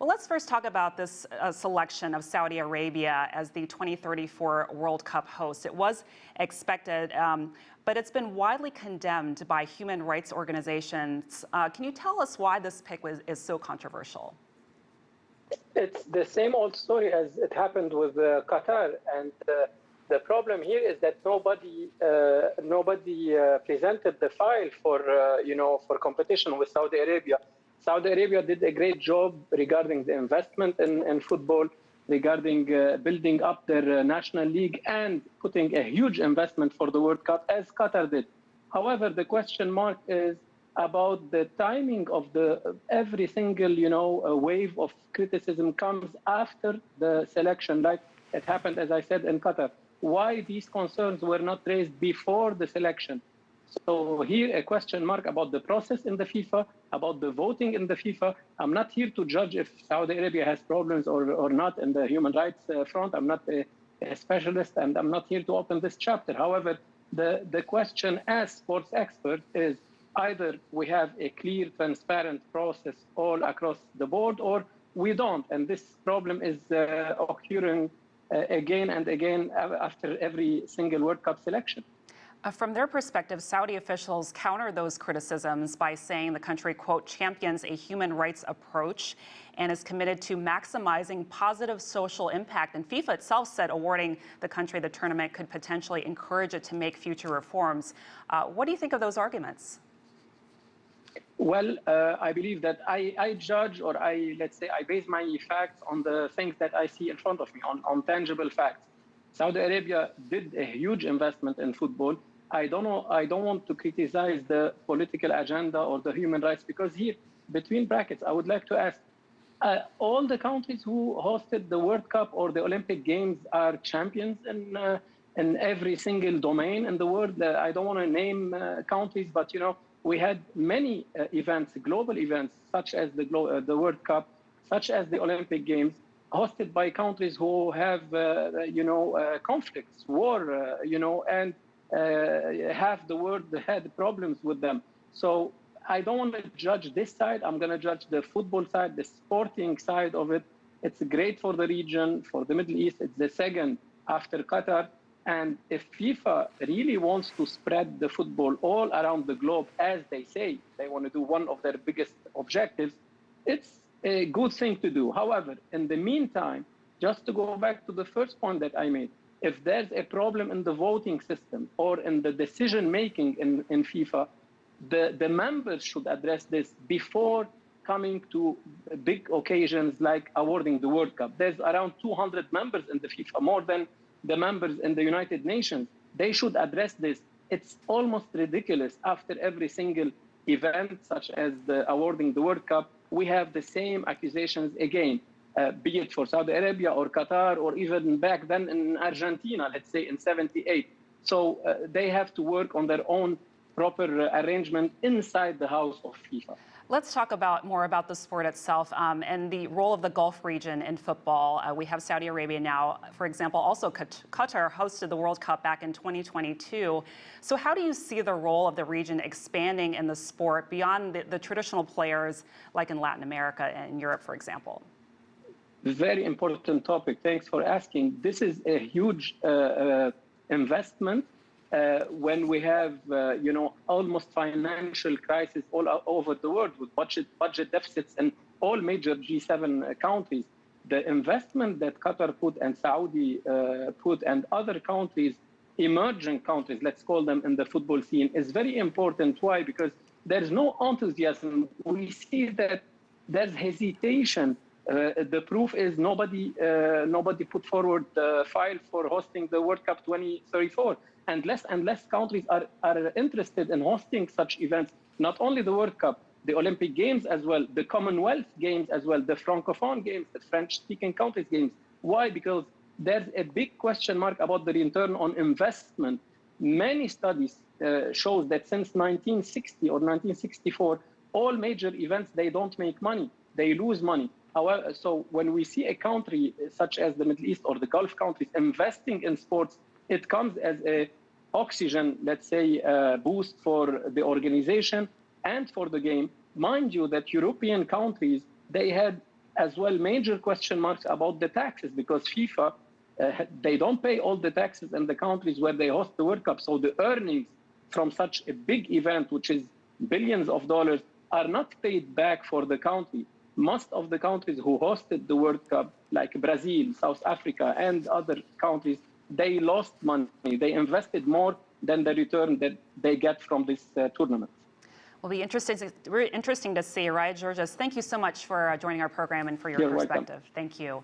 let's first talk about this selection of Saudi Arabia as the 2034 World Cup host. It was expected, but it's been widely condemned by human rights organizations. Can you tell us why this pick is so controversial? It's the same old story as it happened with Qatar, and the problem here is that nobody presented the file for for competition with Saudi Arabia. Saudi Arabia did a great job regarding the investment in football, regarding building up their national league and putting a huge investment for the World Cup, as Qatar did. However, the question mark is about the timing of every single wave of criticism comes after the selection, like it happened, as I said, in Qatar. Why these concerns were not raised before the selection? So here a question mark about the process in the FIFA, about the voting in the FIFA. I'm not here to judge if Saudi Arabia has problems or not in the human rights front. I'm not a specialist, and I'm not here to open this chapter. However, the question as sports expert is either we have a clear, transparent process all across the board, or we don't. And this problem is occurring again and again after every single World Cup selection. From their perspective, Saudi officials counter those criticisms by saying the country, quote, champions a human rights approach and is committed to maximizing positive social impact. And FIFA itself said awarding the country the tournament could potentially encourage it to make future reforms. What do you think of those arguments? Well, I believe that I judge, or let's say I base my facts on the things that I see in front of me, on tangible facts. Saudi Arabia did a huge investment in football. I don't want to criticize the political agenda or the human rights, because here, between brackets, I would like to ask, all the countries who hosted the World Cup or the Olympic Games are champions in every single domain in the world. I don't want to name countries, but we had many events, global events, such as the World Cup, such as the Olympic Games, hosted by countries who have, conflicts, war, and half the world had problems with them. So I don't want to judge this side. I'm going to judge the football side, the sporting side of it. It's great for the region, for the Middle East. It's the second after Qatar. And if FIFA really wants to spread the football all around the globe, as they say, they want to do one of their biggest objectives, it's a good thing to do. However, in the meantime, just to go back to the first point that I made, if there's a problem in the voting system or in the decision-making in FIFA, the members should address this before coming to big occasions like awarding the World Cup. There's around 200 members in the FIFA, more than the members in the United Nations. They should address this. It's almost ridiculous after every single event, such as awarding the World Cup, we have the same accusations again, be it for Saudi Arabia or Qatar, or even back then in Argentina, let's say in '78. So they have to work on their own proper arrangement inside the house of FIFA. Let's talk more about the sport itself and the role of the Gulf region in football. We have Saudi Arabia now, for example. Also, Qatar hosted the World Cup back in 2022. So how do you see the role of the region expanding in the sport beyond the traditional players like in Latin America and Europe, for example? Very important topic. Thanks for asking. This is a huge investment. When we have, almost financial crisis all over the world with budget deficits in all major G7 countries, the investment that Qatar put and Saudi put and other countries, emerging countries, let's call them, in the football scene is very important. Why? Because there's no enthusiasm. We see that there's hesitation. The proof is nobody put forward the file for hosting the World Cup 2034. And less countries are interested in hosting such events, not only the World Cup, the Olympic Games as well, the Commonwealth Games as well, the Francophone Games, the French-speaking countries games. Why? Because there's a big question mark about the return on investment. Many studies show that since 1960 or 1964, all major events, they don't make money, they lose money. However, so when we see a country such as the Middle East or the Gulf countries investing in sports, it comes as a oxygen, let's say, boost for the organization and for the game. Mind you that European countries, they had as well major question marks about the taxes, because FIFA, they don't pay all the taxes in the countries where they host the World Cup. So the earnings from such a big event, which is billions of dollars, are not paid back for the country. Most of the countries who hosted the World Cup, like Brazil, South Africa, and other countries, they lost money. They invested more than the return that they get from this tournament. Will be interesting to see. Raed Gerges, thank you so much for joining our program and for your You're perspective. welcome. Thank you.